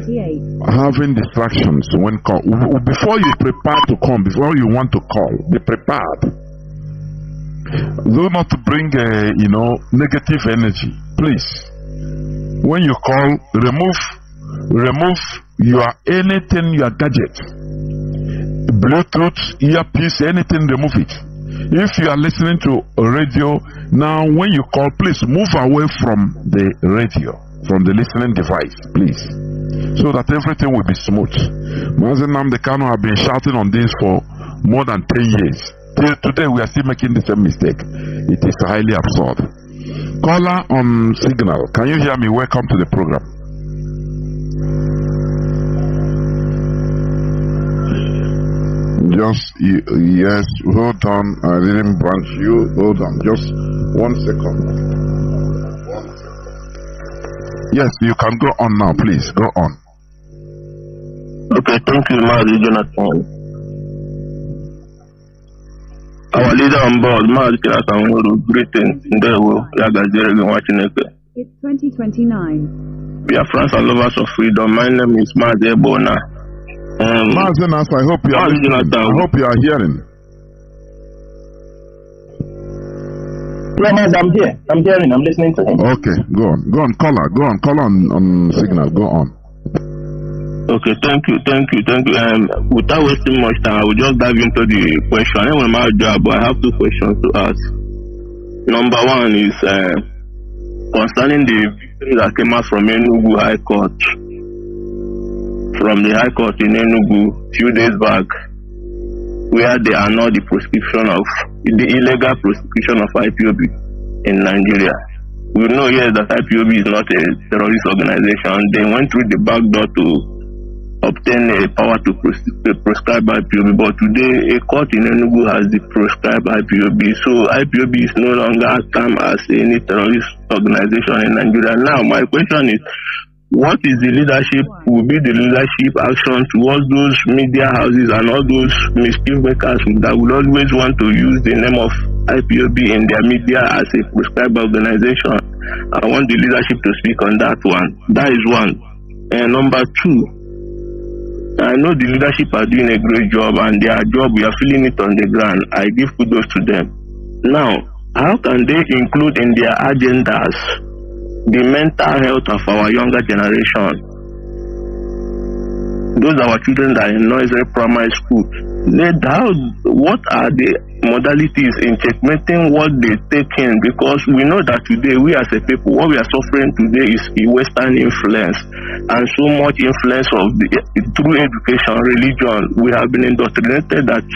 having distractions when call. Before you prepare to come, before you want to call, be prepared. Do not bring negative energy, please. When you call, remove your gadget, Bluetooth, earpiece, anything, remove it. If you are listening to a radio now, when you call, please move away from the radio, from the listening device, please, so that everything will be smooth. Mazi Nnamdi Kanu have been shouting on this for more than 10 years. Till today, we are still making the same mistake. It is highly absurd. Caller on signal, can you hear me? Welcome to the program. Yes, hold on. I didn't branch you. Hold on, just 1 second. Yes, you can go on now, please. Go on. Okay, thank you, Mazi Jonathan. Our leader on board, Mazi Jonathan, greetings. It's 2029. Biafrans and lovers of freedom. My name is Mazi Ebona. Mazi, I hope you are listening. I hope you are hearing. Yeah, Mazi, I'm here. I'm hearing. I'm listening to him. Okay, go on, caller. Go on, call on signal. Go on. Okay, thank you. Without wasting much time, I will just dive into the question. I want my job, but I have 2 questions to ask. Number 1 is concerning the victory that came out from Enugu High Court. From the High Court in Enugu few days back, where they annulled the illegal prosecution of IPOB in Nigeria. We know here that IPOB is not a terrorist organization. They went through the back door to obtain a power to prescribe IPOB, but today a court in Enugu has prescribed IPOB. So IPOB is no longer termed as any terrorist organization in Nigeria. Now my question is, what is the leadership, will be the leadership action towards those media houses and all those mischief makers that will always want to use the name of IPOB in their media as a prescribed organization? I want the leadership to speak on that one. That is one. And number 2, I know the leadership are doing a great job, and their job, we are feeling it on the ground. I give kudos to them. Now, how can they include in their agendas the mental health of our younger generation? Those are our children that are in nursery primary school. What are the modalities in checkmating what they take in? Because we know that today, we as a people, what we are suffering today is a Western influence, and so much influence of through education, religion. We have been indoctrinated that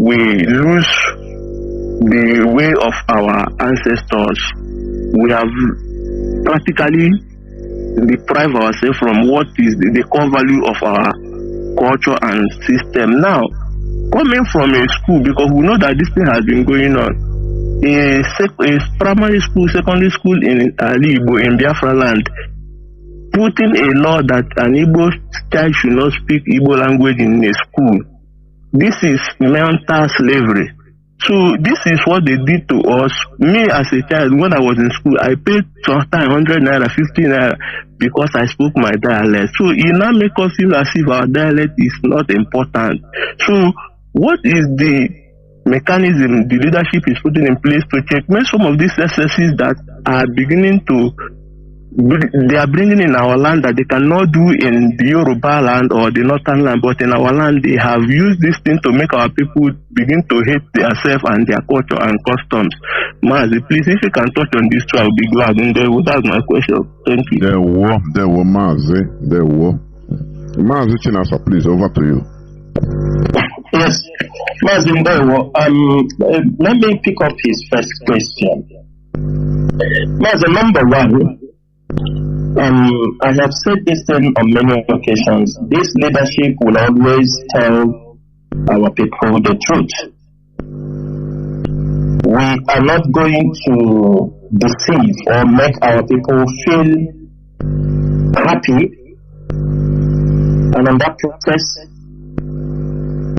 we lose the way of our ancestors. We have practically deprived ourselves from what is the core value of our culture and system. Now, coming from a school, because we know that this thing has been going on, a primary school, secondary school in Igbo, in Biafra land, putting a law that an Igbo child should not speak Igbo language in a school. This is mental slavery. So this is what they did to us. Me as a child, when I was in school, I paid sometimes 100 naira, 50 naira because I spoke my dialect. So it now makes us feel as if our dialect is not important. So what is the mechanism the leadership is putting in place to checkmate some of these excesses that are beginning to, they are bringing in our land that they cannot do in the Yoruba land or the northern land, but in our land they have used this thing to make our people begin to hate themselves and their culture and customs. Mazi, please, if you can touch on this too, I'll be glad. And that's my question. Thank you. There were Mazi. Mazi Chinasa, please, over to you. Yes, Mazi, let me pick up his first question. Mazi, number 1, I have said this thing on many occasions. This leadership will always tell our people the truth. We are not going to deceive or make our people feel happy. And in that process,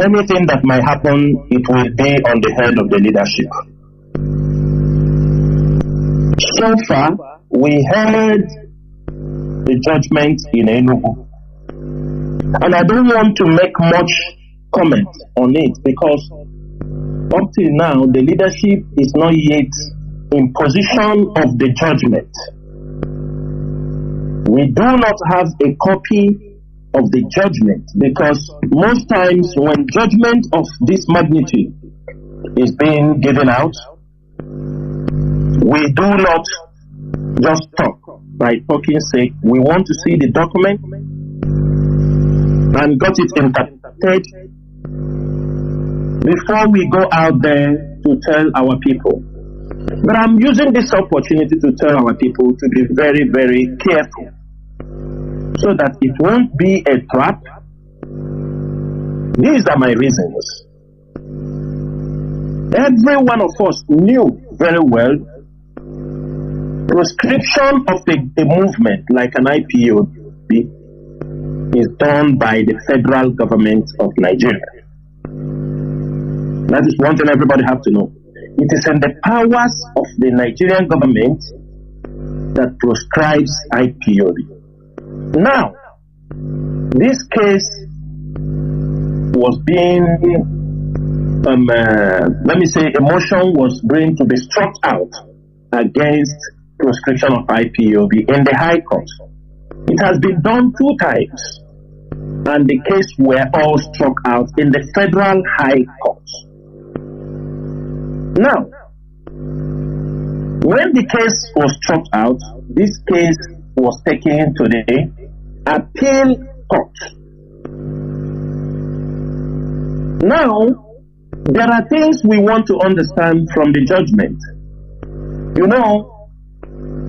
anything that might happen, it will be on the head of the leadership. So far, we heard the judgment in Enugu. And I don't want to make much comment on it because up till now, the leadership is not yet in position of the judgment. We do not have a copy of the judgment because most times when judgment of this magnitude is being given out, we do not just talk by talking sake. We want to see the document and got it interpreted before we go out there to tell our people. But I'm using this opportunity to tell our people to be very, very careful so that it won't be a trap. These are my reasons. Every one of us knew very well proscription of a movement like an IPOB is done by the federal government of Nigeria. That is one thing everybody have to know. It is in the powers of the Nigerian government that proscribes IPOB. Now, this case was being, a motion was going to be struck out against proscription of IPOB in the High Court. It has been done 2 times, and the case were all struck out in the Federal High Court. Now, when the case was struck out, this case was taken to the Appeal Court. Now, there are things we want to understand from the judgment. You know,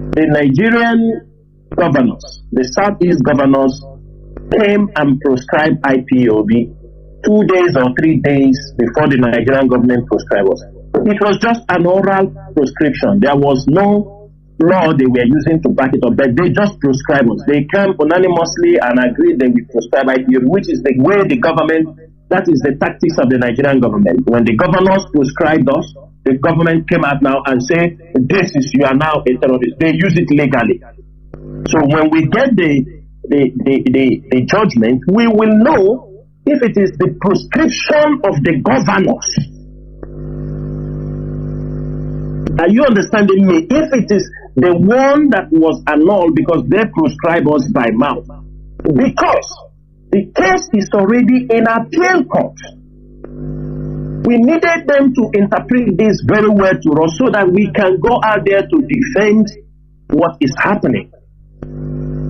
the Nigerian governors, the Southeast governors, came and proscribed IPOB 2 days or 3 days before the Nigerian government proscribed us. It was just an oral proscription. There was no law they were using to back it up, but they just proscribed us. They came unanimously and agreed they will proscribe IPOB, which is the way the government, that is the tactics of the Nigerian government. When the governors proscribed us, the government came out now and said, this is, you are now a terrorist. They use it legally. So when we get the judgment, we will know if it is the proscription of the governors. Are you understanding me? If it is the one that was annulled because they proscribe us by mouth, because the case is already in appeal court, we needed them to interpret this very well to us so that we can go out there to defend what is happening.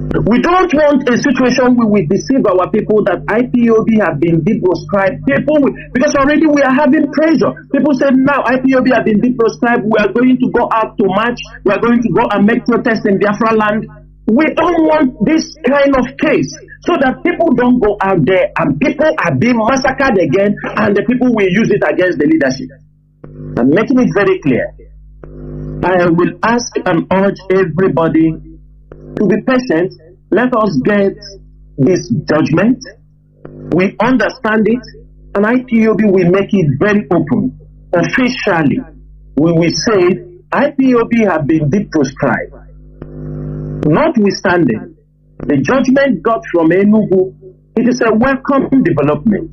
We don't want a situation where we deceive our people that IPOB have been deproscribed. Because already we are having pressure. People say now IPOB have been deproscribed. We are going to go out to march. We are going to go and make protests in Biafra land. We don't want this kind of case so that people don't go out there and people are being massacred again and the people will use it against the leadership. I'm making it very clear. I will ask and urge everybody to be patient. Let us get this judgment. We understand it, and IPOB will make it very open. Officially, we will say IPOB have been deproscribed. Notwithstanding, the judgment got from Enugu, it is a welcome development.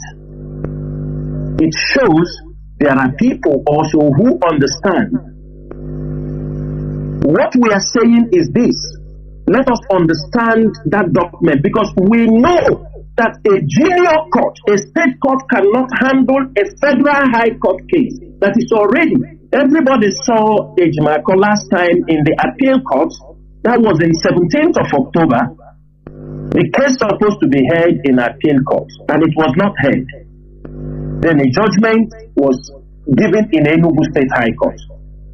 It shows there are people also who understand. What we are saying is this. Let us understand that document, because we know that a junior court, a state court, cannot handle a federal high court case that is already. Everybody saw Ejimako last time in the appeal court. That was in 17th of October. The case was supposed to be heard in appeal court, and it was not heard. Then a judgment was given in Enugu State High Court.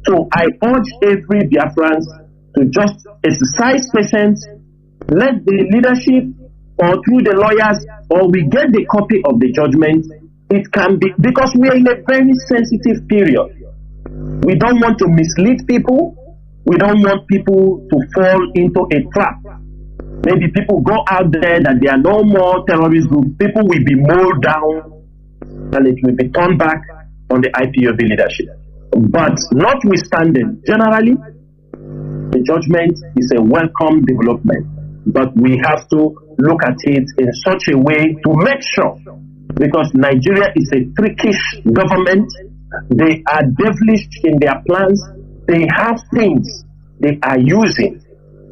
So I urge every Biafran to just exercise patience, let the leadership or through the lawyers, or we get the copy of the judgment. It can be, because we are in a very sensitive period. We don't want to mislead people. We don't want people to fall into a trap. Maybe people go out there that there are no more terrorist groups. People will be mowed down and it will be turned back on the IPOB leadership. But notwithstanding, generally, the judgment is a welcome development. but we have to look at it in such a way to make sure, because Nigeria is a trickish government. They are devilish in their plans. They have things they are using.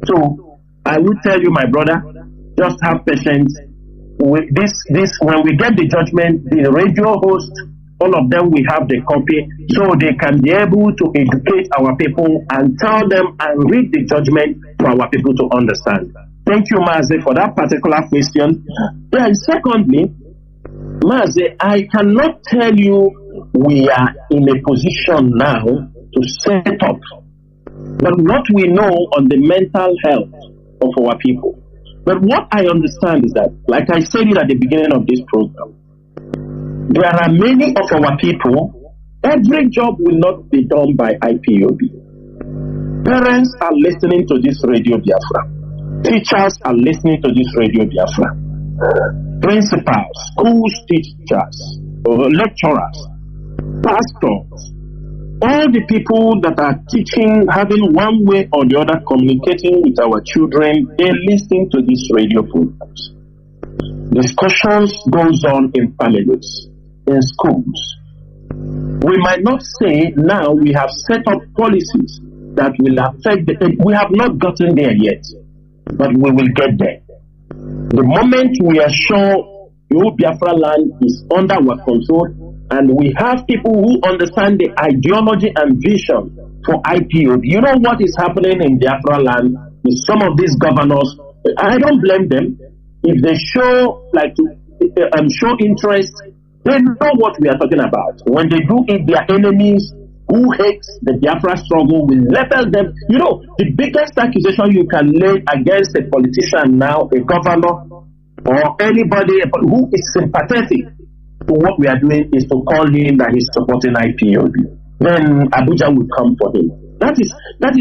So I will tell you, my brother, just have patience with this. When we get the judgment, the radio host, all of them, we have the copy, so they can be able to educate our people and tell them and read the judgment for our people to understand. Thank you, Mazi, for that particular question. Then secondly, Mazi, I cannot tell you we are in a position now to set up, but what we know on the mental health of our people. But what I understand is that, like I said it at the beginning of this program, there are many of our people, every job will not be done by IPOB. Parents are listening to this Radio Biafra. Teachers are listening to this Radio Biafra. Principals, school teachers, lecturers, pastors, all the people that are teaching, having one way or the other communicating with our children, they listen to these radio programs. Discussions goes on in families, in schools. We might not say now we have set up policies that will affect we have not gotten there yet, but we will get there. The moment we are sure your Biafra land is under our control, and we have people who understand the ideology and vision for IPOB. You know what is happening in Biafra land with some of these governors? I don't blame them. If they show show interest, they know what we are talking about. When they do it, their enemies who hates the Biafra struggle will label them. You know, the biggest accusation you can lay against a politician now, a governor, or anybody who is sympathetic to what we are doing is to call him that he's supporting IPOB. Then Abuja will come for him. That is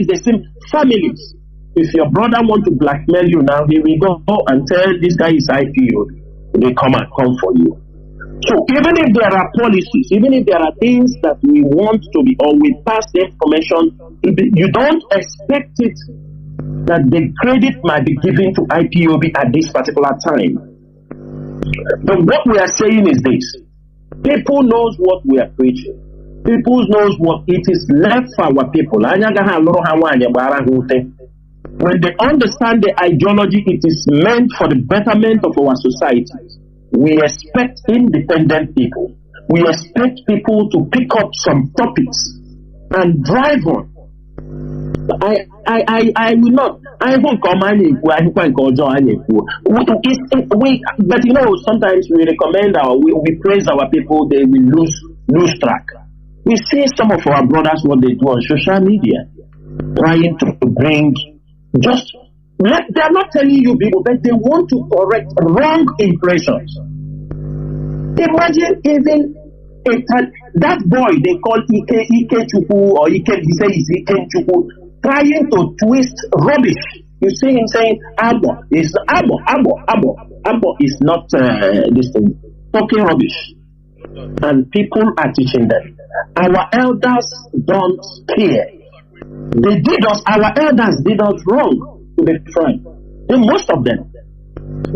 the same families. If your brother want to blackmail you now, he will go and tell this guy is IPOB. They come for you. So even if there are policies, even if there are things that we want to be, or we pass the information, you don't expect it that the credit might be given to IPOB at this particular time. But what we are saying is this: people knows what we are preaching. People knows what it is left for our people. When they understand the ideology, it is meant for the betterment of our society. We expect independent people. We expect people to pick up some topics and drive on. I will not. I won't come but you know, sometimes we recommend we praise our people, they will lose track. We see some of our brothers what they do on social media, trying to bring they are not telling you people, but they want to correct wrong impressions. Imagine even that boy they call Ike Chukwu, or Ike, he says Ike Chukwu, trying to twist rubbish. You see him saying Abo is not this thing, talking rubbish, and people are teaching them. Our elders don't care. Our elders did us wrong, to be frank. And most of them,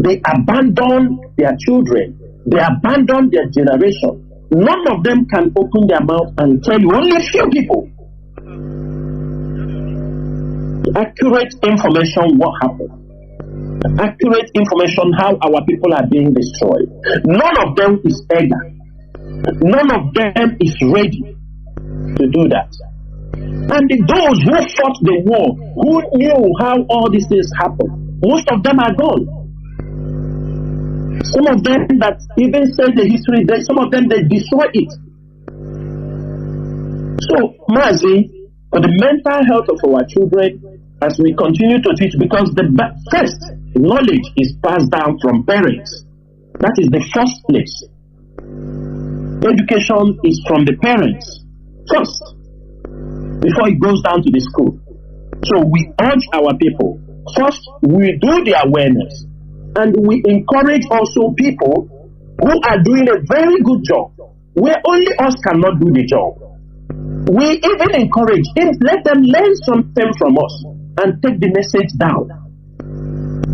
they abandon their children, they abandon their generation. None of them can open their mouth and tell you, only few people, accurate information what happened, accurate information how our people are being destroyed. None of them is eager, none of them is ready to do that. And those who fought the war, who knew how all these things happened, most of them are gone. Some of them that even say the history, some of them they destroy it. So, Mazi, for the mental health of our children, as we continue to teach, because the first knowledge is passed down from parents. That is the first place. Education is from the parents first, before it goes down to the school. So we urge our people, first we do the awareness, and we encourage also people who are doing a very good job, where only us cannot do the job. We even encourage, let them learn something from us and take the message down.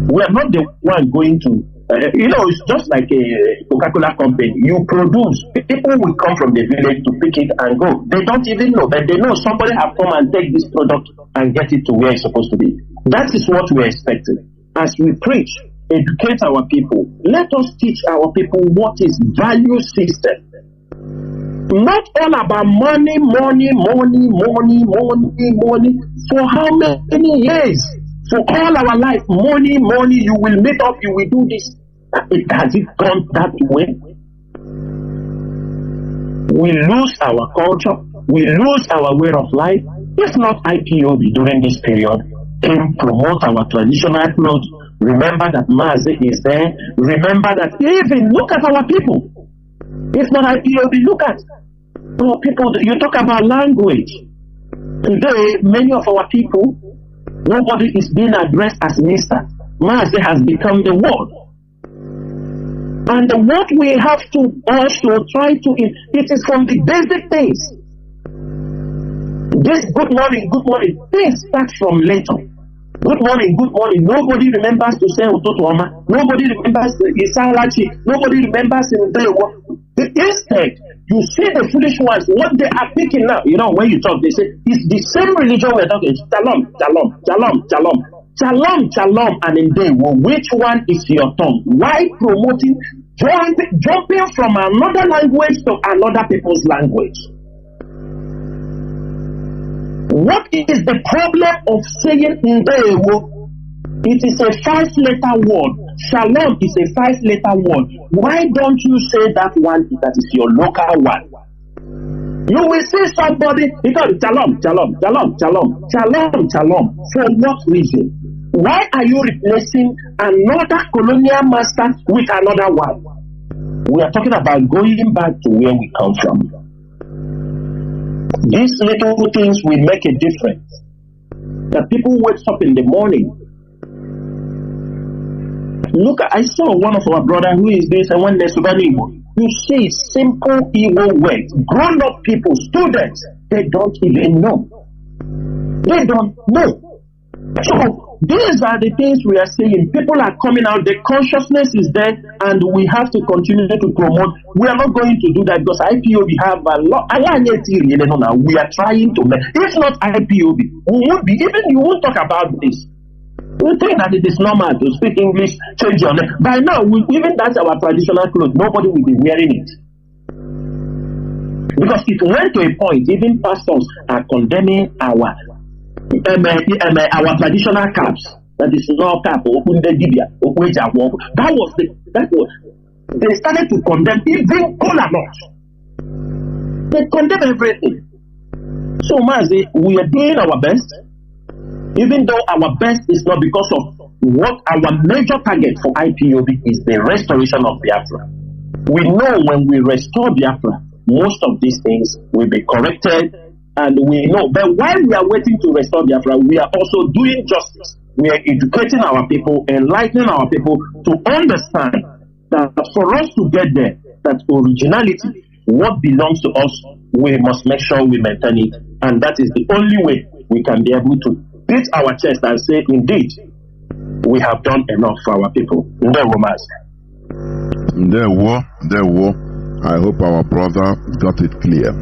We are not the one going to, it's just like a Coca-Cola company. You produce, people will come from the village to pick it and go. They don't even know, but they know somebody have come and take this product and get it to where it's supposed to be. That is what we are expecting. As we preach, educate our people. Let us teach our people what is value system. Not all about money. For how many years? For all our life, money, you will meet up, you will do this. Has it gone that way? We lose our culture, we lose our way of life. If not IPOB during this period, can promote our traditional clothes. Remember that Mazi is there. Remember that even look at our people. If not IPOB, look at our people. You talk about language. Today, many of our people, nobody is being addressed as Mr. Mazi has become the word. And what we have to also try to, it is from the basic things. This good morning, things start from later. Good morning. Nobody remembers to say Utotuama. Nobody remembers Isalachi. Nobody remembers in Bewa. Instead, you see the foolish ones, what they are picking now. When you talk, they say, it's the same religion we're talking. Shalom. And in day, which one is your tongue? Why promoting, jumping from another language to another people's language? What is the problem of saying Ndewo? It is a 5-letter word. Shalom is a 5-letter word. Why don't you say that one that is your local one? You will see somebody, because shalom. For what reason? Why are you replacing another colonial master with another one? We are talking about going back to where we come from. These little things will make a difference. That people wake up in the morning. Look, I saw one of our brother who is this and one day you see simple evil words. Grown up people, students, they don't even know. They don't know. So these are the things we are saying. People are coming out, the consciousness is there, and we have to continue to promote. We are not going to do that because IPOB have a lot. We are trying to make, if not IPOB, we won't be, even you won't talk about this. We think that it is normal to speak English, change your name. By now, even that's our traditional clothes, nobody will be wearing it. Because it went to a point, even pastors are condemning our traditional caps. That is no cap. That was they started to condemn even cola nuts. They condemn everything. So Mazi, we are doing our best. Even though our best is not because of what our major target for IPOB is the restoration of Biafra. We know when we restore Biafra, most of these things will be corrected, and we know. But while we are waiting to restore Biafra, we are also doing justice. We are educating our people, enlightening our people to understand that for us to get there, that originality, what belongs to us, we must make sure we maintain it. And that is the only way we can be able to beat our chest and say, indeed, we have done enough for our people. There were. I hope our brother got it clear.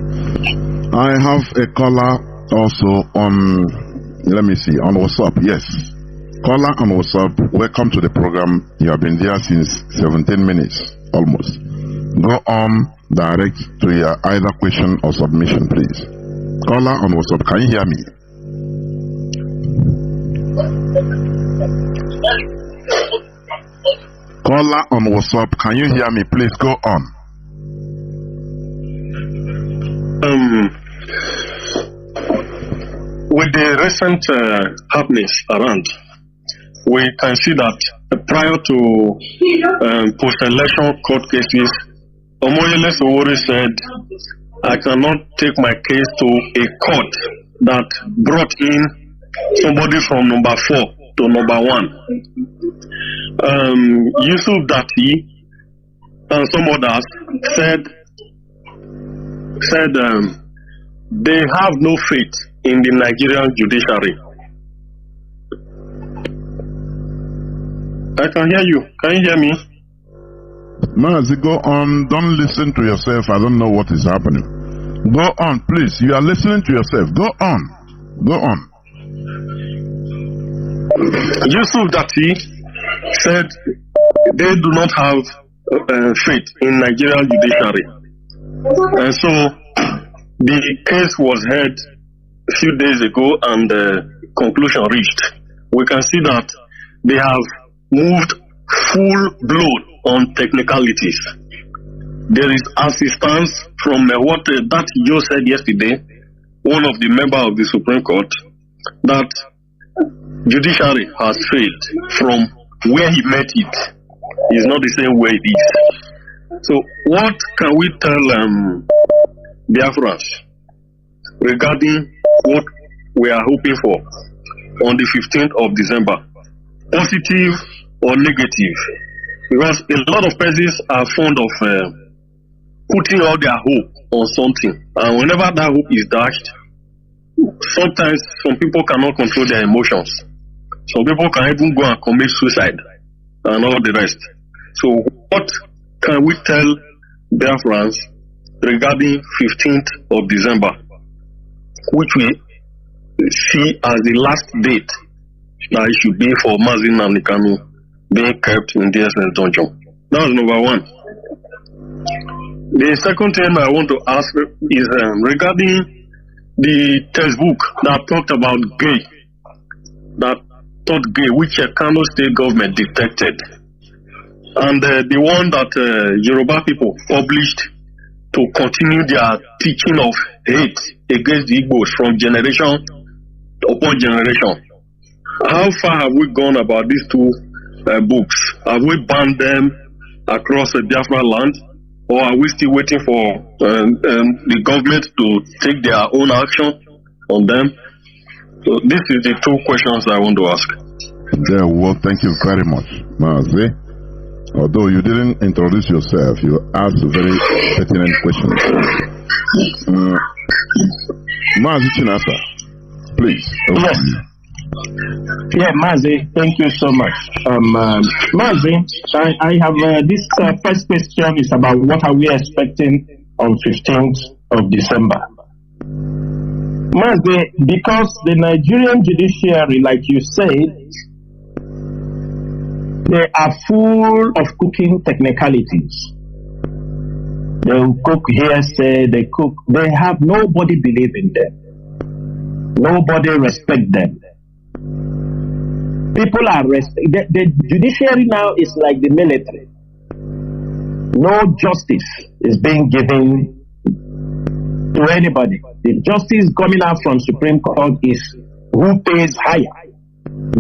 I have a caller also on, on WhatsApp. Yes. Caller on WhatsApp, welcome to the program. You have been there since 17 minutes, almost. Go on direct to your either question or submission, please. Caller on WhatsApp, can you hear me? Caller on WhatsApp, can you hear me? Please go on. With the recent happenings around, we can see that prior to post-election court cases, Omoyele Sowore said, I cannot take my case to a court that brought in somebody from number 4 to number 1. Yusuf Dati and some others said they have no faith in the Nigerian judiciary. I can hear you. Can you hear me? Mazi, go on. Don't listen to yourself. I don't know what is happening. Go on, please. You are listening to yourself. Go on. Go on. Yusuf Dati said they do not have faith in Nigerian judiciary. And so the case was heard a few days ago and conclusion reached. We can see that they have moved full blown on technicalities. There is assistance from what that Joe said yesterday, one of the members of the Supreme Court, that judiciary has failed from where he met it. It's not the same way it is. So what can we tell Biafrans regarding what we are hoping for on the 15th of December? Positive or negative? Because a lot of persons are fond of putting all their hope on something. And whenever that hope is dashed, sometimes some people cannot control their emotions. Some people can even go and commit suicide and all the rest. So what can we tell Biafrans regarding 15th of December, which we see as the last date that it should be for Mazi and Kanu being kept in DSS dungeon? That was number one. The second thing I want to ask is regarding the textbook that talked about gay, that taught gay, which Kano state government detected, and the one that Yoruba people published to continue their teaching of hate against the Igbos from generation upon generation. How far have we gone about these two books? Have we banned them across the Biafra land, or are we still waiting for the government to take their own action on them? So this is the two questions I want to ask. Yeah, well, thank you very much, Mazi. Although you didn't introduce yourself, you asked very pertinent questions. Mazi Chinasa, please. Yes. Yeah, Mazi, thank you so much. Mazi, I have this first question is about what are we expecting on 15th of December. Mazi, because the Nigerian judiciary, like you said, they are full of cooking technicalities. They cook hearsay, they have nobody believe in them. Nobody respect them. People are the judiciary now is like the military. No justice is being given to anybody. The justice coming out from Supreme Court is who pays higher.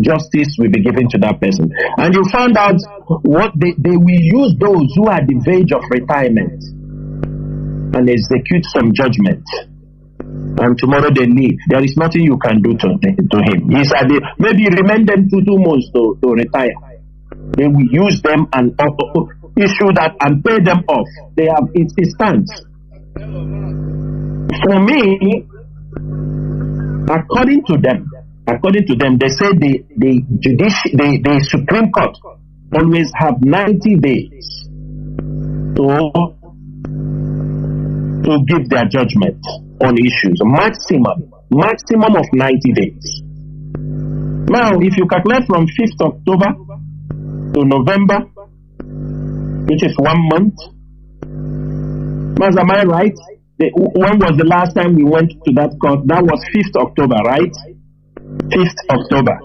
Justice will be given to that person. And you found out what they will use those who are at the verge of retirement and execute some judgment. And tomorrow they leave. There is nothing you can do to him. He's at the, maybe remain them 2 months to retire. They will use them and issue that and pay them off. They have it stands. For me, according to them, they say the Supreme Court always have 90 days to give their judgment on issues. Maximum of 90 days. Now, if you calculate from 5th October to November, which is 1 month, am I right? When was the last time we went to that court? That was 5th October, right? 5th October.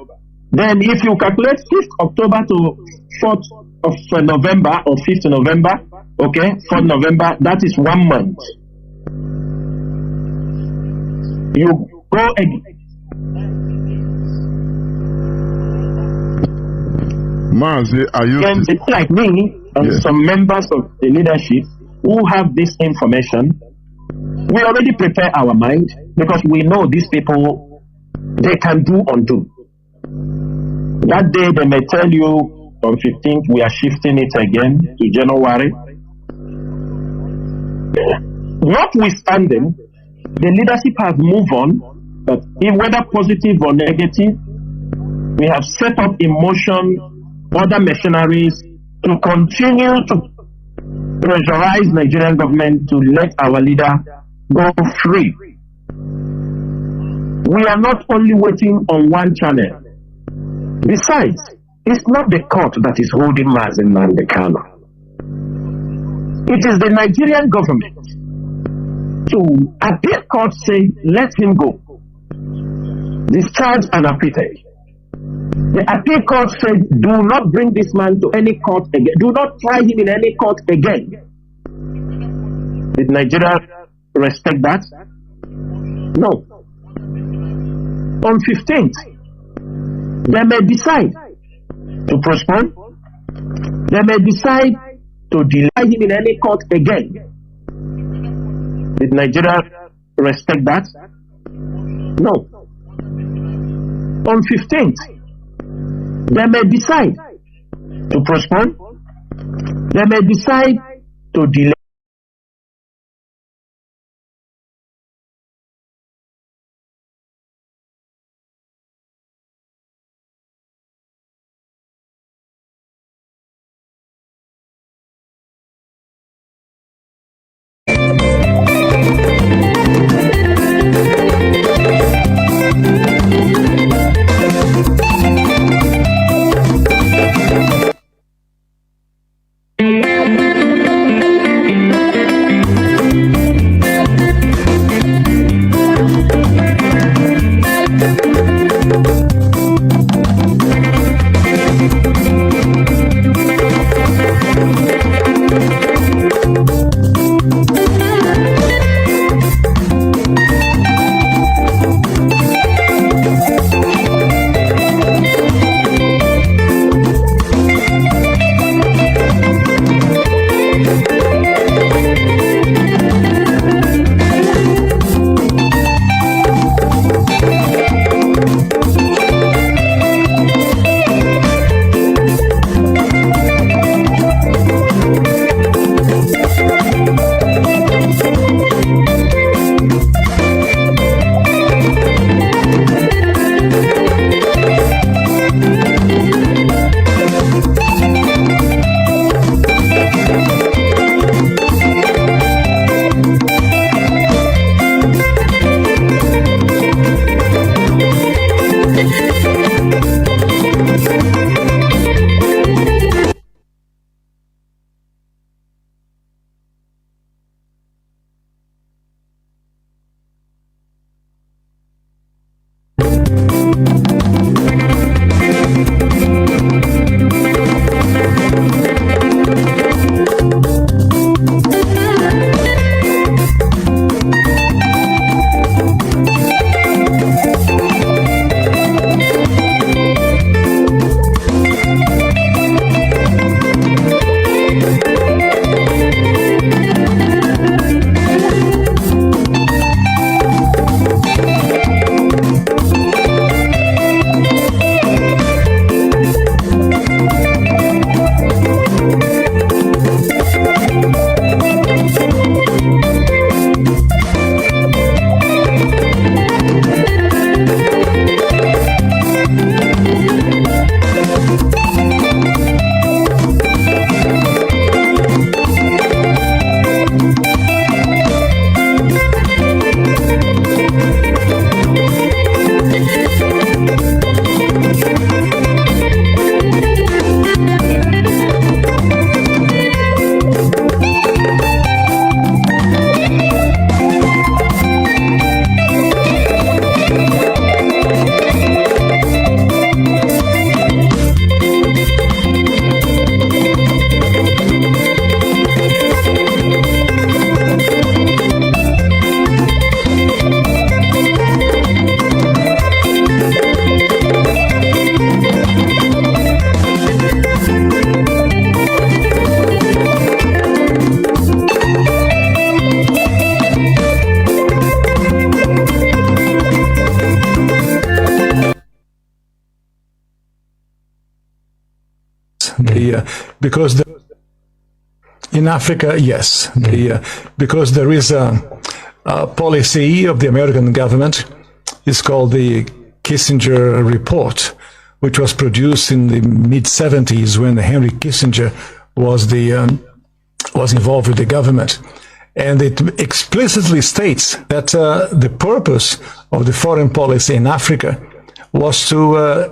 Then if you calculate 5th October to 4th of November or 5th November, okay, 4th November, that is 1 month. You go again. Mazi, are you It's like me and some members of the leadership who have this information. We already prepare our mind because we know these people, they can do undo. That day they may tell you on 15th we are shifting it again to January. Notwithstanding, the leadership has moved on, but whether positive or negative, we have set up in motion other mercenaries to continue to pressurize Nigerian government to let our leader go free. We are not only waiting on one channel. Besides, it's not the court that is holding Mazi Nnamdi Kanu. It is the Nigerian government. To appeal court say, let him go. Discharge and acquitted. The appeal court said, do not bring this man to any court again. Do not try him in any court again. Did Nigeria respect that? No. On 15th, they may decide to postpone. They may decide to delay him in any court again. Did Nigeria respect that? No. On 15th, they may decide to postpone. They may decide to delay. Because in Africa, yes, because there is a policy of the American government. It's called the Kissinger Report, which was produced in the mid-70s when Henry Kissinger was involved with the government. And it explicitly states that the purpose of the foreign policy in Africa was to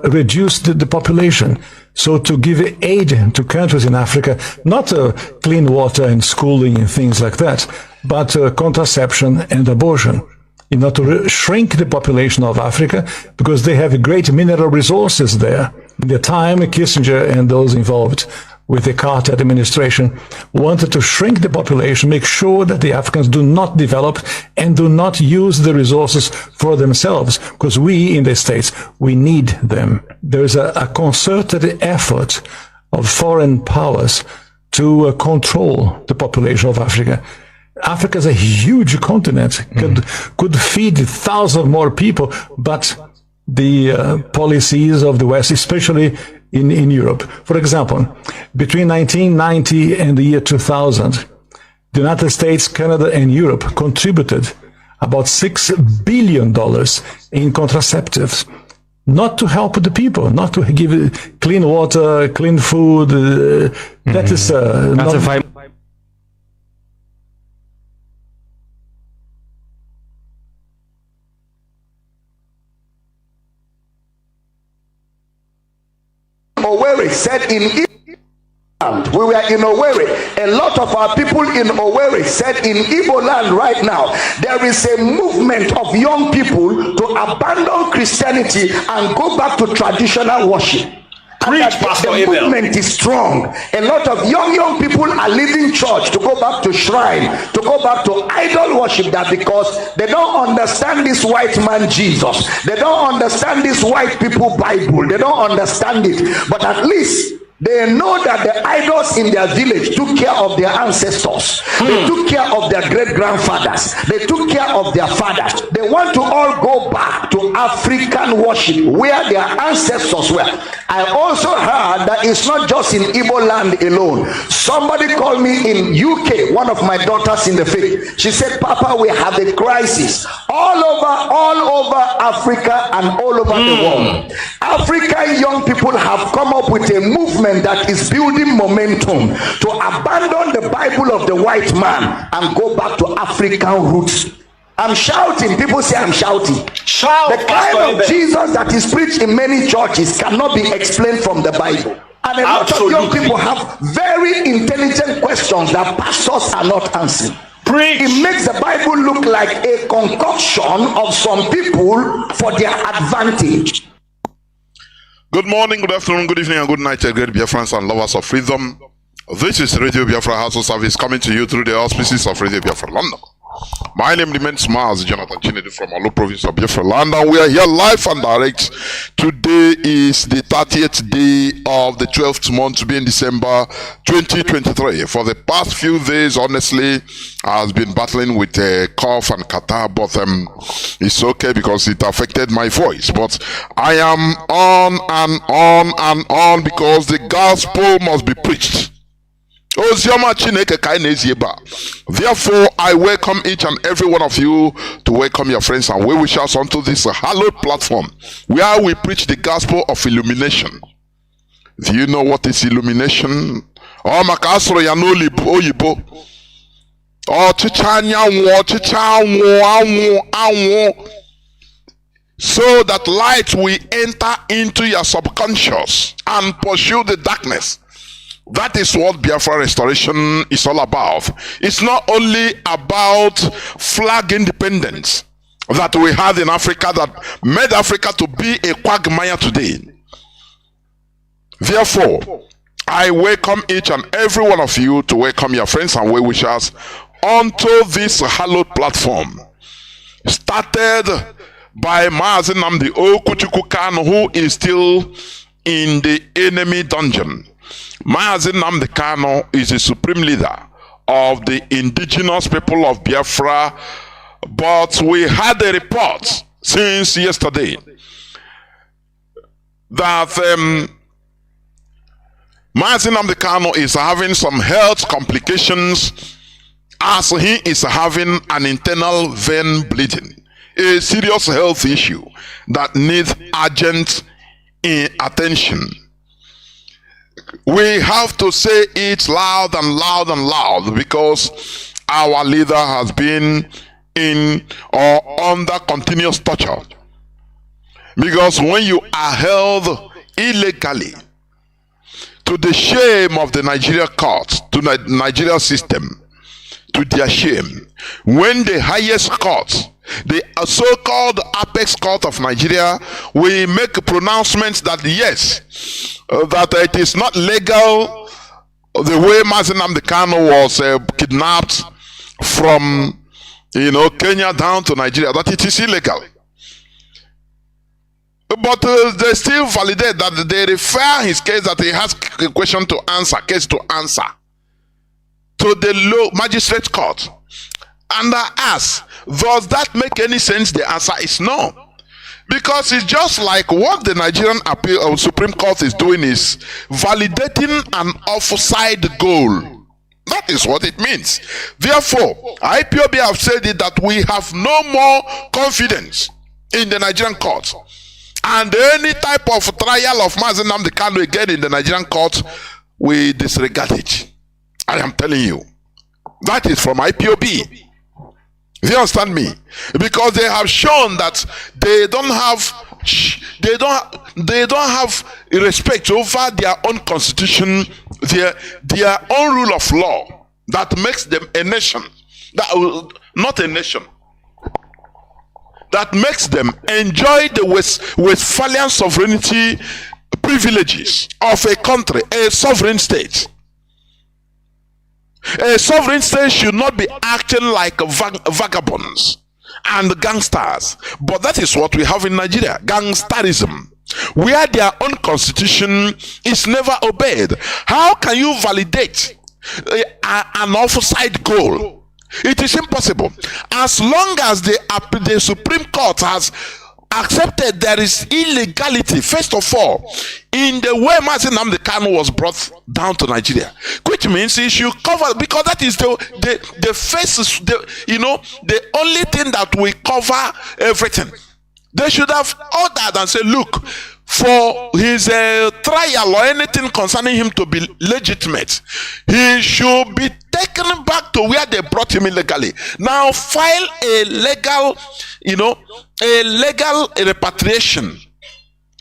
reduce the population. So to give aid to countries in Africa, not clean water and schooling and things like that, but contraception and abortion, in order to shrink the population of Africa, because they have great mineral resources there. In the time, Kissinger and those involved with the Carter administration wanted to shrink the population, make sure that the Africans do not develop and do not use the resources for themselves, because we in the States, we need them. There is a concerted effort of foreign powers to control the population of Africa. Africa is a huge continent, could feed thousands more people, but the policies of the West, especially in Europe. For example, between 1990 and the year 2000, the United States, Canada, and Europe contributed about $6 billion in contraceptives, not to help the people, not to give clean water, clean food. That is not... Owerri said in Igbo, we were in Owerri. A lot of our people in Owerri said in Igbo land right now, there is a movement of young people to abandon Christianity and go back to traditional worship. Preach, Pastor the movement is strong. A lot of young people are leaving church to go back to shrine, to go back to idol worship, that because they don't understand this white man Jesus. They don't understand this white people Bible. They don't understand it. But at least they know that the idols in their village took care of their ancestors. They took care of their great-grandfathers. They took care of their fathers. They want to all go back to African worship where their ancestors were. I also heard that it's not just in Igbo land alone. Somebody called me in UK, one of my daughters in the faith. She said, Papa, we have a crisis all over Africa and all over the world. African young people have come up with a movement that is building momentum to abandon the Bible of the white man and go back to African roots. I'm shouting. People say I'm shouting. Shout, the kind of Jesus that is preached in many churches cannot be explained from the Bible. And a lot of young people have very intelligent questions that pastors are not answering. Preach. It makes the Bible look like a concoction of some people for their advantage. Good morning, good afternoon, good evening, and good night, great Biafrans and lovers of freedom. This is Radio Biafra HAUSA-SERVICE coming to you through the auspices of Radio Biafra London. My name remains Mazi, Chinedu from Olu province of Biafra land, and we are here live and direct. Today is the 30th day of the 12th month to be in December 2023. For the past few days, honestly, I have been battling with a cough and catarrh, but it's okay because it affected my voice. But I am on and on and on because the gospel must be preached. Therefore, I welcome each and every one of you to welcome your friends and well-wishers onto this hallowed platform where we preach the gospel of illumination. Do you know what is illumination? Oh, makasro ya no oyibo. Oh, so that light will enter into your subconscious and pursue the darkness. That is what Biafra restoration is all about. It's not only about flag independence that we had in Africa that made Africa to be a quagmire today. Therefore, I welcome each and every one of you to welcome your friends and well-wishers onto this hallowed platform. Started by Mazi Nnamdi Kanu, who is still in the enemy dungeon. Mazi Nnamdi Kanu is the supreme leader of the indigenous people of Biafra, but we had a report since yesterday that Mazi Nnamdi Kanu is having some health complications as he is having an internal vein bleeding, a serious health issue that needs urgent attention. We have to say it loud and loud and loud, because our leader has been in or under continuous torture. Because when you are held illegally, to the shame of the Nigeria courts, to the Nigeria system, to their shame, when the highest court, the so-called apex court of Nigeria, we make pronouncements that yes, that it is not legal the way Mazi Nnamdi Kanu was kidnapped from Kenya down to Nigeria, that it is illegal. But they still validate that they refer his case, that he has a question to answer, case to answer, to the low magistrate court. And I ask, does that make any sense? The answer is no. Because it's just like what the Nigerian Supreme Court is doing is validating an offside goal. That is what it means. Therefore, IPOB have said it that we have no more confidence in the Nigerian courts. And any type of trial of Mazi Nnamdi Kanu again in the Nigerian court, we disregard it. I am telling you. That is from IPOB. Do you understand me? Because they have shown that they don't have respect over their own constitution, their own rule of law that makes them a nation. Not a nation. That makes them enjoy the Westphalian sovereignty privileges of a country, a sovereign state. A sovereign state should not be acting like vagabonds and gangsters. But that is what we have in Nigeria, gangsterism, where their own constitution is never obeyed. How can you validate an offside goal? It is impossible. As long as the Supreme Court has accepted there is illegality, first of all, in the way Mazi Nnamdi Kanu was brought down to Nigeria, which means he should cover, because that is the first, the only thing that will cover everything. They should have ordered and said, look, for his trial or anything concerning him to be legitimate, he should be taken back to where they brought him illegally. Now file a legal, a legal repatriation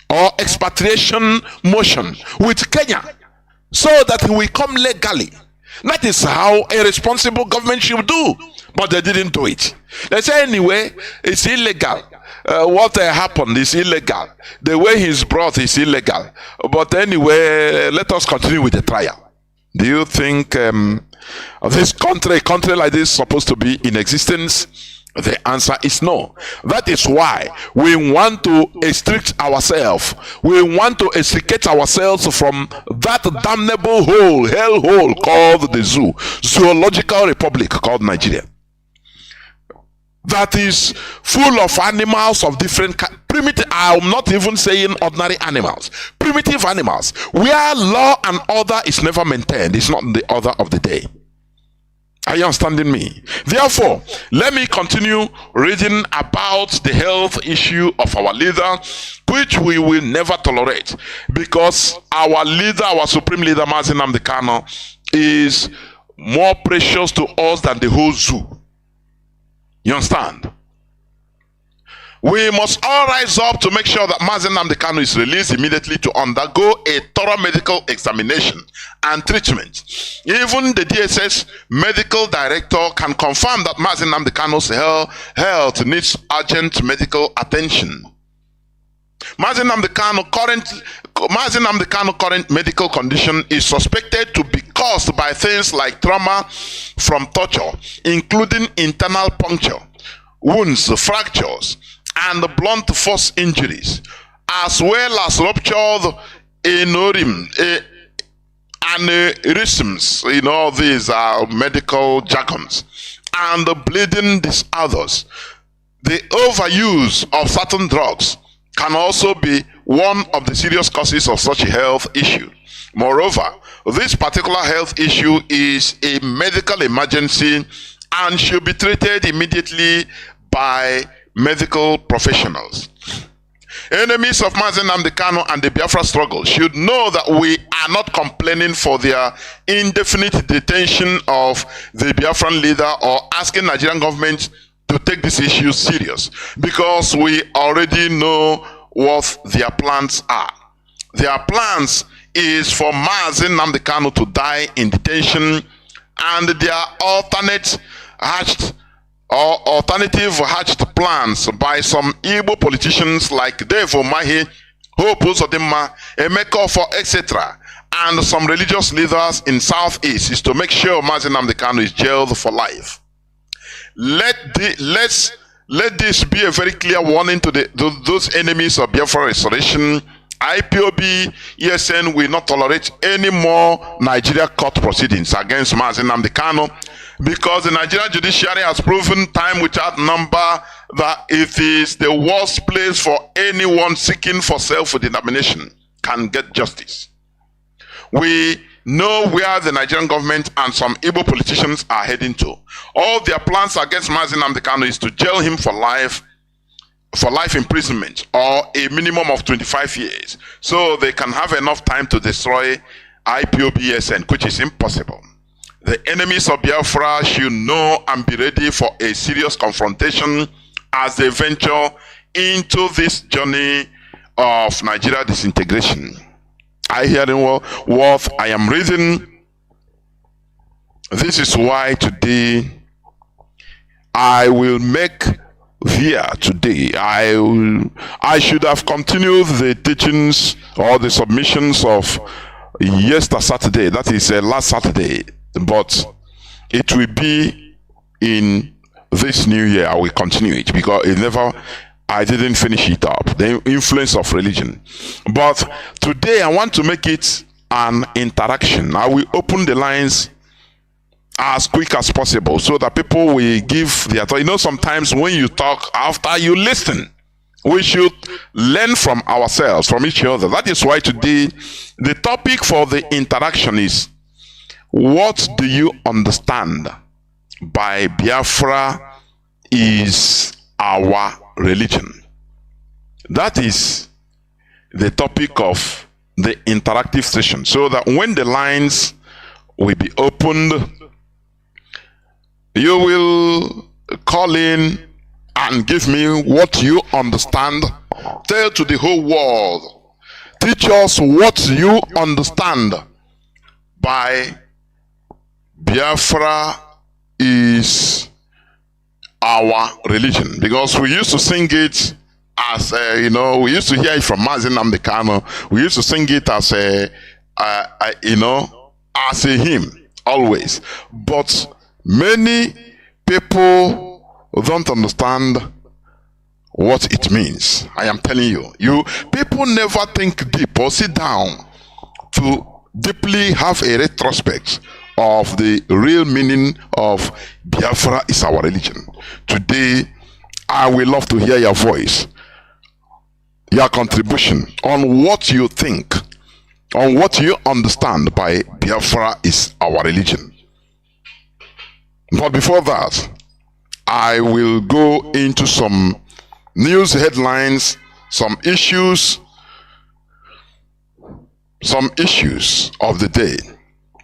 or expatriation motion with Kenya, so that he will come legally. That is how a responsible government should do. But they didn't do it. They say anyway, it's illegal. What happened is illegal. The way he's brought is illegal. But anyway, let us continue with the trial. Do you think this country, a country like this, is supposed to be in existence? The answer is no. That is why we want to extract ourselves. We want to extricate ourselves from that damnable hole, hell hole called the zoological republic called Nigeria. That is full of animals of different primitive, I'm not even saying ordinary animals, primitive animals, where law and order is never maintained. It's not the order of the day. Are you understanding me? Therefore, let me continue reading about the health issue of our leader, which we will never tolerate, because our leader, our supreme leader, Mazi Nnamdi Kanu, is more precious to us than the whole zoo. You understand? We must all rise up to make sure that Mazi Nnamdi Kanu is released immediately to undergo a thorough medical examination and treatment. Even the DSS medical director can confirm that Mazi Nnamdi Kanu's health needs urgent medical attention. Mazi Nnamdi Kanu's current medical condition is suspected to be caused by things like trauma from torture, including internal puncture, wounds, fractures, and blunt force injuries, as well as ruptured aneurysms. These are medical jargons, and bleeding disorders. The overuse of certain drugs can also be one of the serious causes of such a health issue. Moreover, this particular health issue is a medical emergency and should be treated immediately by medical professionals. Enemies of Mazi Nnamdi Kanu and the Biafra struggle should know that we are not complaining for their indefinite detention of the Biafran leader or asking Nigerian government to take this issue serious, because we already know what their plans are. Their plans is for Mazi Nnamdi Kanu to die in detention, and their alternative hatched plans by some Igbo politicians like Devo Mahi, Hope Uzodimma, Emeka Ofo, etc., and some religious leaders in Southeast is to make sure Mazi Nnamdi Kanu is jailed for life. Let this be a very clear warning to those enemies of Biafra restoration. IPOB, ESN will not tolerate any more Nigeria court proceedings against Mazi Nnamdi Kanu, because the Nigerian judiciary has proven time without number that it is the worst place for anyone seeking for self-determination can get justice. We know where the Nigerian government and some Igbo politicians are heading to. All their plans against Mazi Nnamdi Kanu is to jail him for life imprisonment or a minimum of 25 years, so they can have enough time to destroy IPOBSN, which is impossible. The enemies of Biafra should know and be ready for a serious confrontation as they venture into this journey of Nigeria disintegration. I hear what I am reading. This is why today I will make here today. I should have continued the teachings or the submissions of yesterday Saturday, that is last Saturday, but it will be in this new year. I will continue it because I didn't finish it up, the influence of religion. But today I want to make it an interaction. I will open the lines as quick as possible so that people will give their thought. You know, sometimes when you talk after you listen, we should learn from ourselves, from each other. That is why today the topic for the interaction is, what do you understand by Biafra is our religion? That is the topic of the interactive session, so that when the lines will be opened, you will call in and give me what you understand. Tell to the whole world. Teach us what you understand by Biafra is our religion. Because we used to sing it as we used to hear it from Mazi Nnamdi Kanu. We used to sing it as as a hymn always. But many people don't understand what it means. I am telling you, people never think deep or sit down to deeply have a retrospect of the real meaning of Biafra is our religion. Today, I will love to hear your voice, your contribution on what you think, on what you understand by Biafra is our religion. But before that, I will go into some news headlines, some issues of the day.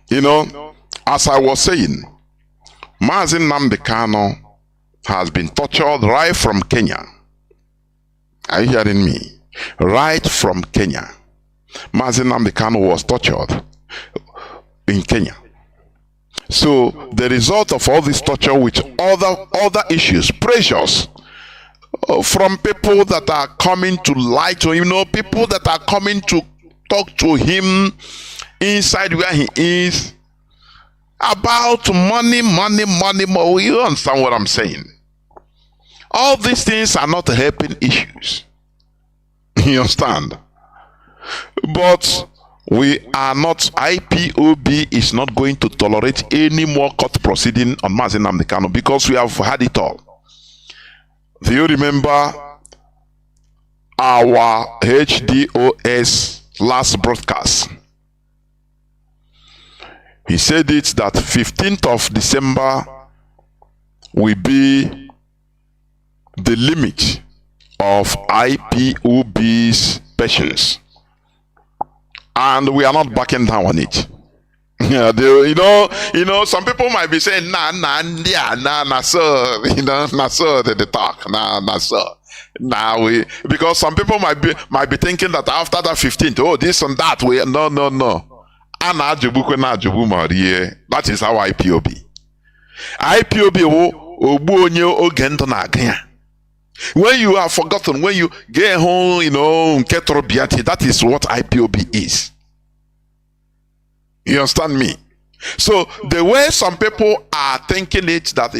You know, as I was saying, Mazi Nnamdi Kanu has been tortured right from Kenya. Are you hearing me? Right from Kenya. Mazi Nnamdi Kanu was tortured in Kenya. So the result of all this torture with other issues, pressures from people that are coming to lie to him, people that are coming to talk to him inside where he is about money. You understand what I'm saying? All these things are not helping issues. You understand? But we are not, IPOB is not going to tolerate any more court proceeding on Mazi Nnamdi Kanu because we have had it all. Do you remember our HDOS last broadcast? He said it that 15th of December will be the limit of IPOB's patience. And we are not backing down on it. Yeah, some people might be saying, nah, sir, nah, sir, they talk, nah, sir. Because some people might be thinking that after that 15th, oh, this and that, no. That is how IPOB. When you are forgotten, when you get home, that is what IPOB is. You understand me? So the way some people are thinking it, that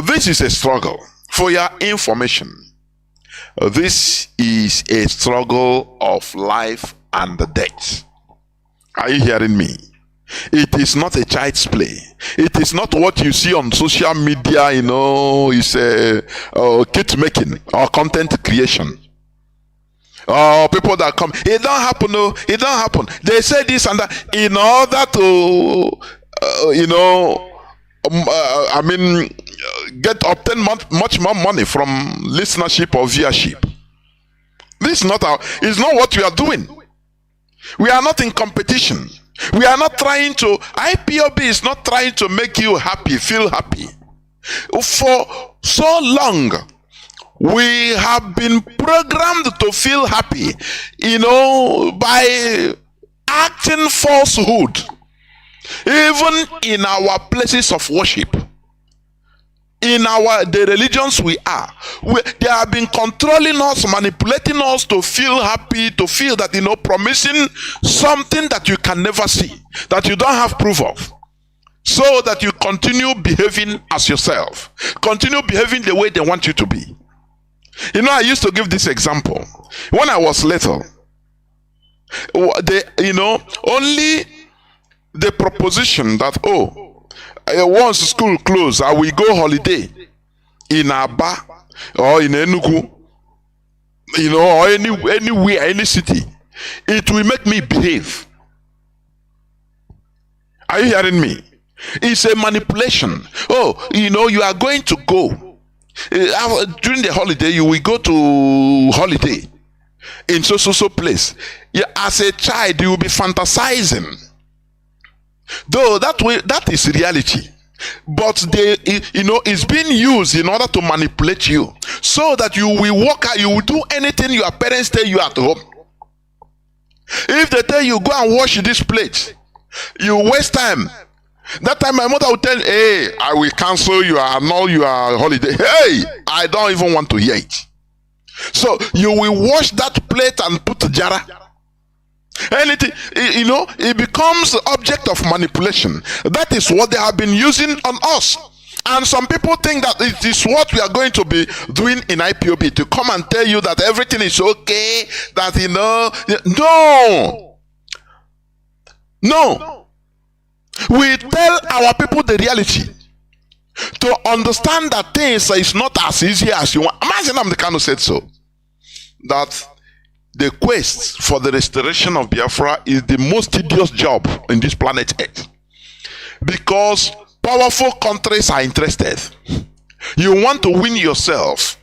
this is a struggle. For your information, this is a struggle of life and death. Are you hearing me? It is not a child's play. It is not what you see on social media, it's a kit making or content creation. People that come, it don't happen, no, it don't happen. They say this and that in order to, obtain much more money from listenership or viewership. This is not it's not what we are doing. We are not in competition. We are not trying to, IPOB is not trying to make you happy, feel happy. For so long, we have been programmed to feel happy, by acting falsehood. Even in our places of worship, in the religions we are, they have been controlling us, manipulating us to feel happy, to feel that, promising something that you can never see, that you don't have proof of, so that you continue behaving as yourself, continue behaving the way they want you to be. I used to give this example. When I was little, only the proposition that, once school closed, I will go holiday in Aba or in Enugu, or anywhere, any city. It will make me behave. Are you hearing me? It's a manipulation. You are going to go. During the holiday, you will go to holiday in so place. As a child, you will be fantasizing. Though that is reality, but it's being used in order to manipulate you, so that you will walk out, you will do anything your parents tell you at home. If they tell you go and wash this plate, you waste time. That time my mother will tell, hey, I will cancel your holiday. Hey, I don't even want to hear it. So you will wash that plate and put jara. Anything, it becomes the object of manipulation. That is what they have been using on us. And some people think that it is what we are going to be doing in IPOB, to come and tell you that everything is okay, that no. We tell our people the reality, to understand that things is not as easy as you want. Imagine Nnamdi Kanu said so, that the quest for the restoration of Biafra is the most tedious job in this planet Earth, because powerful countries are interested. You want to win yourself,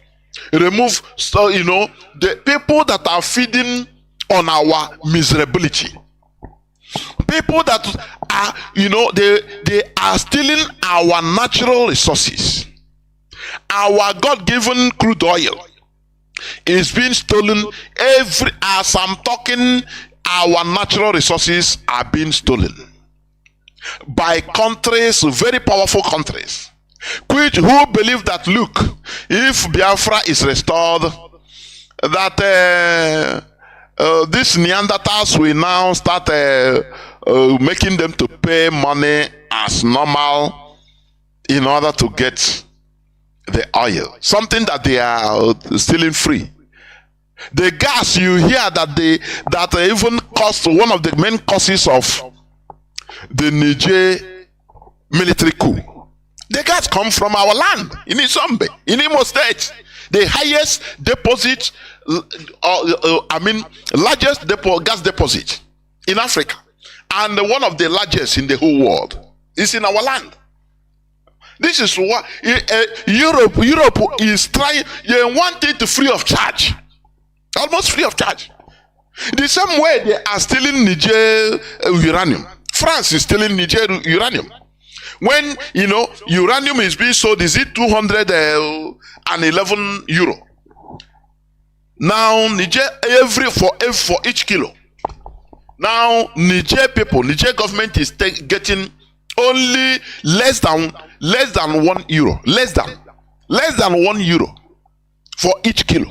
remove the people that are feeding on our miserability, people that are they are stealing our natural resources. Our God-given crude oil is being stolen. As I'm talking, our natural resources are being stolen by countries, very powerful countries, who believe that, look, if Biafra is restored, that these Neanderthals will now start making them to pay money as normal in order to get the oil, something that they are stealing free. The gas, you hear that even cost one of the main causes of the Niger military coup. The gas come from our land in Isombe, in Imo State, the highest deposit, largest gas deposit in Africa, and one of the largest in the whole world is in our land. This is what Europe is trying. They want it free of charge, almost free of charge. The same way they are stealing Niger uranium. France is stealing Niger uranium. When uranium is being sold, is it 211 euro? Now Niger for each kilo. Now Niger government is getting only less than 1 euro, less than 1 euro for each kilo.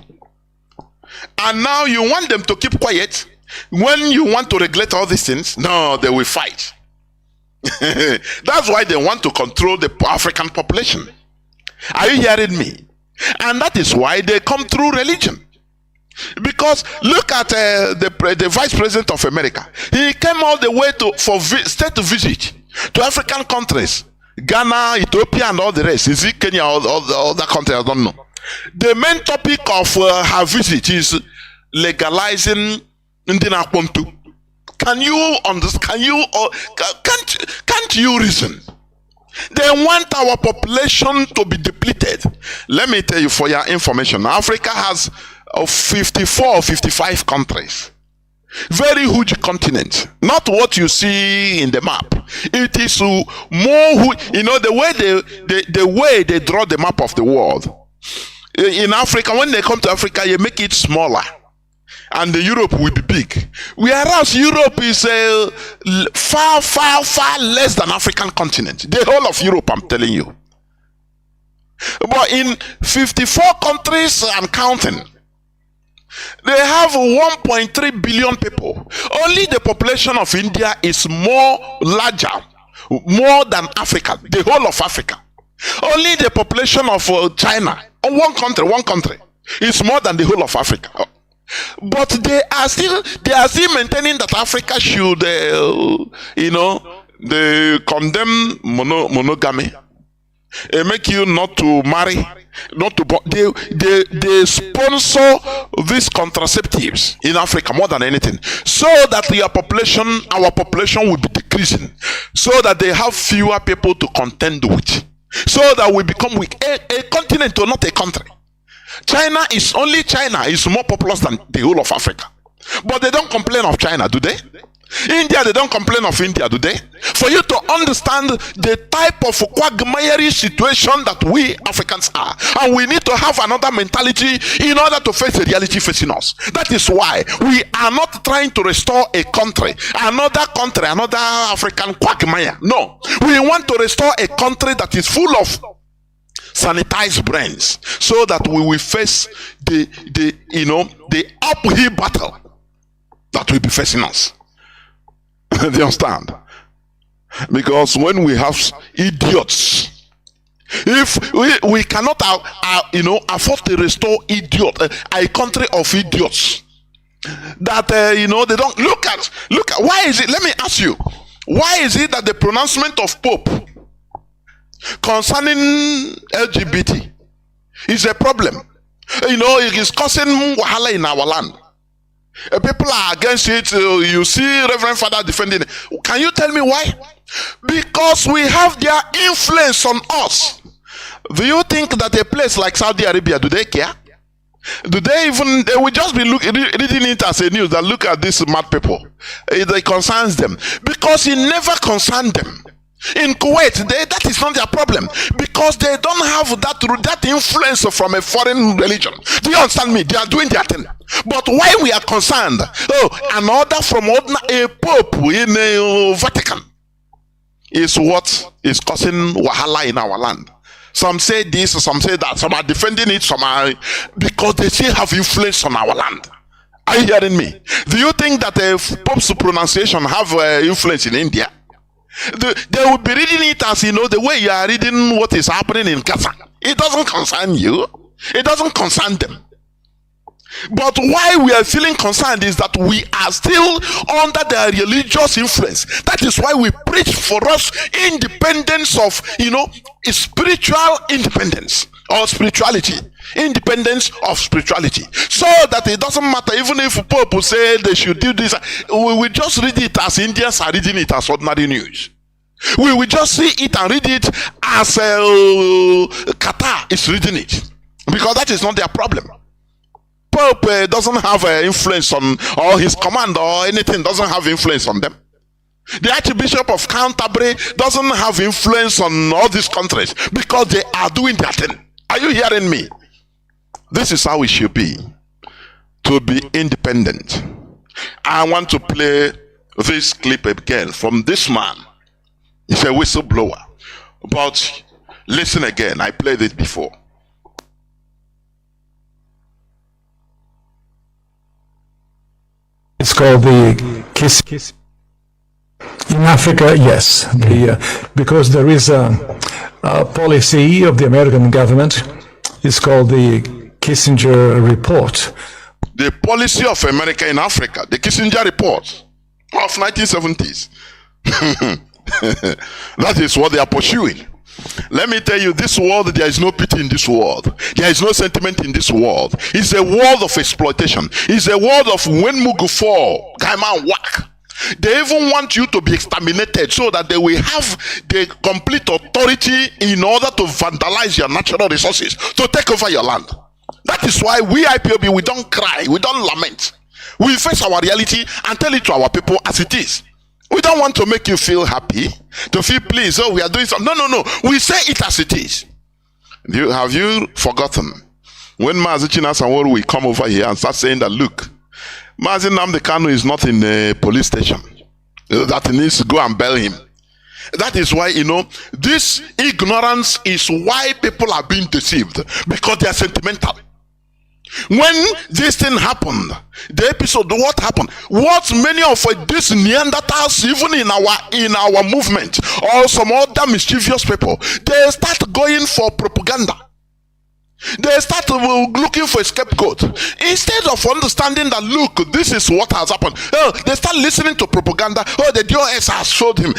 And now you want them to keep quiet when you want to regulate all these things? No, they will fight. That's why they want to control the African population. Are you hearing me? And that is why they come through religion. Because look at the Vice President of America. He came all the way for state visit to African countries, Ghana, Ethiopia, and all the rest. Is it Kenya or the other countries? I don't know. The main topic of her visit is legalizing Ndina Kpontu. Can you understand? Can't you reason? They want our population to be depleted. Let me tell you for your information, Africa has 54 or 55 countries. Very huge continent. Not what you see in the map. It is more, the way they draw the map of the world. In Africa, when they come to Africa, you make it smaller. And the Europe will be big. Whereas Europe is far, far, far less than African continent. The whole of Europe, I'm telling you. But in 54 countries and counting, they have 1.3 billion people. Only the population of India is larger than Africa, the whole of Africa. Only the population of China, one country, is more than the whole of Africa. But they are still maintaining that Africa should, they condemn monogamy. They make you not to marry, not to. They sponsor these contraceptives in Africa more than anything, so that our population will be decreasing, so that they have fewer people to contend with, so that we become weak. A continent or not a country. China is more populous than the whole of Africa. But they don't complain of China, do they? India, they don't complain of India, do they? For you to understand the type of quagmire situation that we Africans are. And we need to have another mentality in order to face the reality facing us. That is why we are not trying to restore a country, another African quagmire. No. We want to restore a country that is full of sanitized brains, so that we will face the uphill battle that will be facing us. Do you understand? Because when we have idiots, if we cannot afford to restore a country of idiots that they don't look at why is it, let me ask you, why is it that the pronouncement of Pope concerning LGBT is a problem? It is causing wahala in our land. People are against it. You see Reverend Father defending it. Can you tell me why? Because we have their influence on us. Do you think that a place like Saudi Arabia, do they care? Do they even, they will just be reading it as a news that look at these mad people. It concerns them. Because it never concerned them. In Kuwait, that is not their problem, because they don't have that influence from a foreign religion. Do you understand me? They are doing their thing. But why we are concerned? An order from a pope in a Vatican is what is causing wahala in our land. Some say this, some say that, some are defending it, some are, because they still have influence on our land. Are you hearing me? Do you think that a pope's pronunciation have influence in India? They will be reading it as, the way you are reading what is happening in Gaza. It doesn't concern you. It doesn't concern them. But why we are feeling concerned is that we are still under their religious influence. That is why we preach for us independence of, spiritual independence or spirituality. Independence of spirituality. So that it doesn't matter, even if Pope will say they should do this, we will just read it as Indians are reading it as ordinary news. We will just see it and read it as Qatar is reading it, because that is not their problem. Pope doesn't have influence on, or his command or anything doesn't have influence on them. The Archbishop of Canterbury doesn't have influence on all these countries because they are doing their thing. Are you hearing me? This is how it should be, to be independent. I want to play this clip again from this man. He's a whistleblower. But listen again, I played it before. It's called the Kiss. In Africa, yes, because there is a policy of the American government. It's called the Kissinger Report. The policy of America in Africa, the Kissinger Report of 1970s. That is what they are pursuing. Let me tell you, this world, there is no pity in this world. There is no sentiment in this world. It's a world of exploitation. It's a world of when Mugu fall, Gaiman whack. They even want you to be exterminated so that they will have the complete authority in order to vandalize your natural resources, to take over your land. That is why we IPOB, we don't cry, we don't lament. We face our reality and tell it to our people as it is. We don't want to make you feel happy, to feel pleased, oh, we are doing something. No. We say it as it is. Have you forgotten when Mazi Chinedu will come over here and start saying that, look, Mazi Nnamdi Kanu is not in a police station, that he needs to go and bail him. That is why, this ignorance is why people are being deceived, because they are sentimental. When this thing happened, the episode, what happened? What many of these Neanderthals, even in our movement, or some other mischievous people, they start going for propaganda. They start looking for a scapegoat instead of understanding that, look, this is what has happened. They start listening to propaganda. Oh, the DOS has showed him.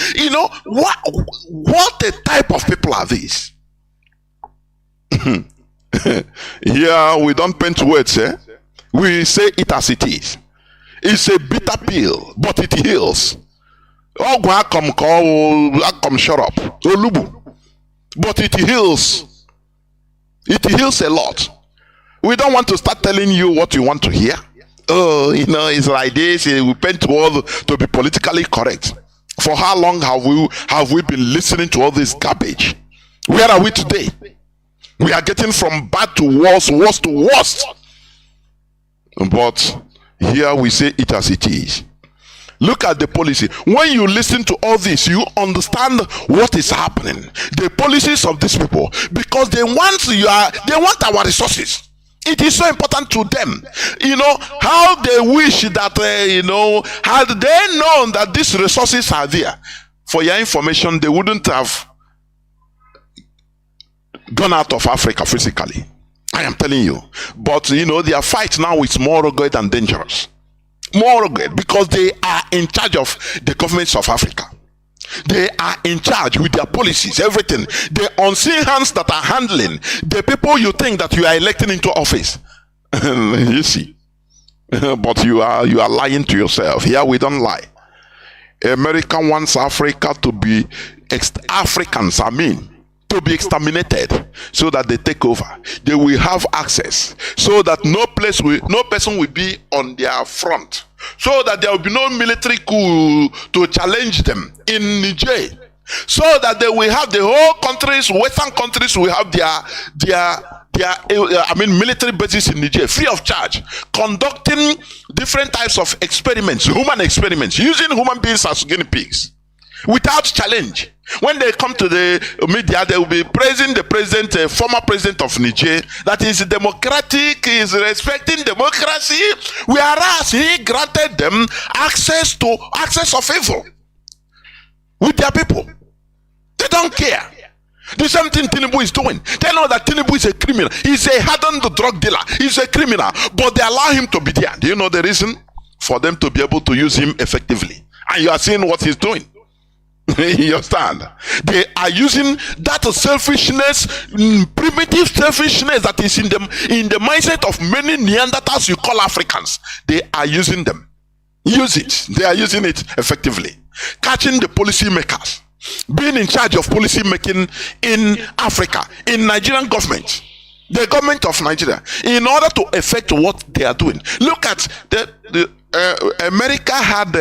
What a type of people are these? Here we don't paint words, we say it as it is. It's a bitter pill, but it heals. Shut up. But it heals. It heals a lot. We don't want to start telling you what you want to hear. Oh, it's like this. We paint words to be politically correct. For how long have we been listening to all this garbage? Where are we today? We are getting from bad to worse, worse to worst. But here we say it as it is. Look at the policy. When you listen to all this, you understand what is happening. The policies of these people, because they want our resources. It is so important to them. How they wish that had they known that these resources are there. For your information, they wouldn't have gone out of Africa physically. I am telling you. But their fight now is more rugged and dangerous. More rugged because they are in charge of the governments of Africa. They are in charge with their policies, everything. The unseen hands that are handling the people you think that you are electing into office. You see. But you are lying to yourself. Here we don't lie. America wants Africa to be to be exterminated, so that they take over. They will have access, so that no person will be on their front, so that there will be no military coup to challenge them in Niger, so that they will have the whole countries, Western countries will have their military bases in Niger, free of charge, conducting different types of experiments, human experiments, using human beings as guinea pigs, without challenge. When they come to the media, they will be praising the president, former president of Niger, that is democratic, is respecting democracy, whereas he granted them access of evil with their people. They don't care. The same thing Tinubu is doing. They know that Tinubu is a criminal. He's a hardened drug dealer. He's a criminal. But they allow him to be there. Do you know the reason? For them to be able to use him effectively. And you are seeing what he's doing. You understand? They are using that selfishness, primitive selfishness that is in the mindset of many Neanderthals you call Africans. They are using them. Use it. They are using it effectively. Catching the policy makers. being in charge of policy making in Africa, in Nigerian government, the government of Nigeria, in order to effect what they are doing. Look at America had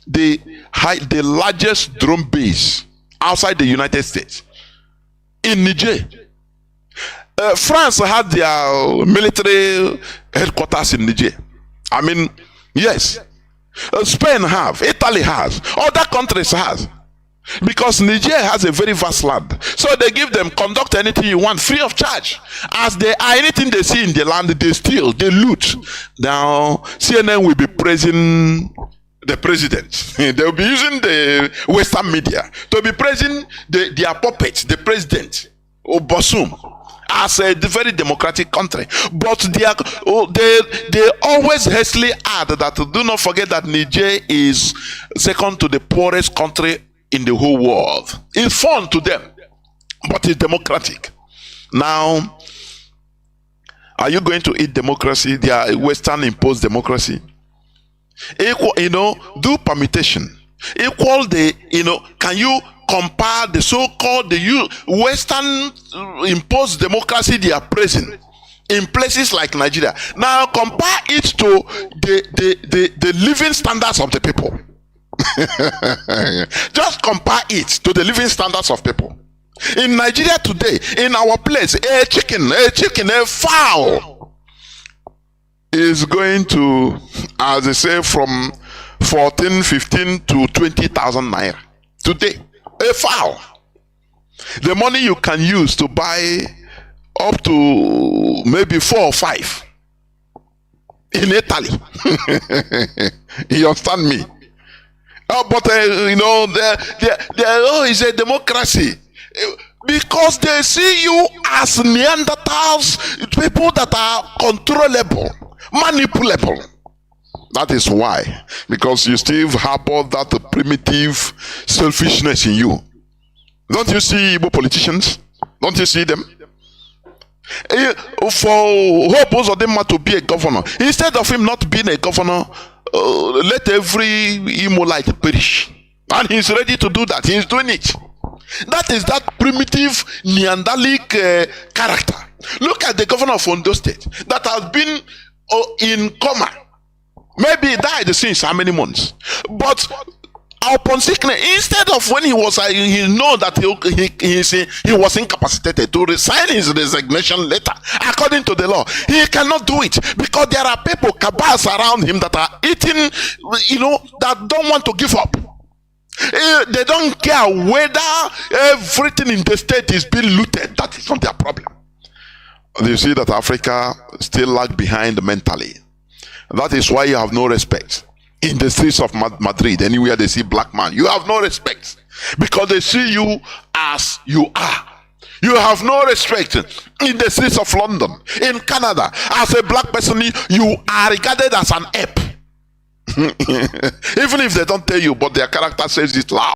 the largest drone base outside the United States in Niger. France had their military headquarters in Niger. I mean, yes. Spain have, Italy has, other countries has. Because Niger has a very vast land. So they give them, conduct anything you want free of charge. As they are, anything they see in the land, they steal, they loot. Now, CNN will be praising the president. They will be using the Western media to be praising their puppet, the president, or Bassoum, as a very democratic country. But they always hastily add that, do not forget that Niger is second to the poorest country in the whole world. It's fun to them, but it's democratic. Now, are you going to eat democracy, their Western imposed democracy? Equal, do permutation. Equal can you compare the so-called Western imposed democracy they are praising in places like Nigeria? Now compare it to the living standards of the people. Just compare it to the living standards of people. In Nigeria today, in our place, a fowl is going to, as they say, from 14, 15 to 20,000 naira today. A fowl. The money you can use to buy up to maybe 4 or 5 in Italy. You understand me? But it's a democracy. Because they see you as Neanderthals, people that are controllable, manipulable. That is why. Because you still harbor that primitive selfishness in you. Don't you see Igbo politicians? Don't you see them? For Hope Uzodimma to be a governor, instead of him not being a governor, let every Imolite perish. And he's ready to do that. He's doing it. That is that primitive Neanderthalic character. Look at the governor of Ondo State that has been in coma. Maybe he died since how many months? But upon sickness, instead of when he was, he know that he was incapacitated to resign his resignation letter according to the law. He cannot do it because there are people, cabals around him that are eating, that don't want to give up. They don't care whether everything in the state is being looted. That is not their problem. You see that Africa still lag behind mentally. That is why you have no respect. In the streets of Madrid, anywhere they see black man, you have no respect. Because they see you as you are. You have no respect in the streets of London, in Canada. As a black person, you are regarded as an ape. Even if they don't tell you, but their character says it loud.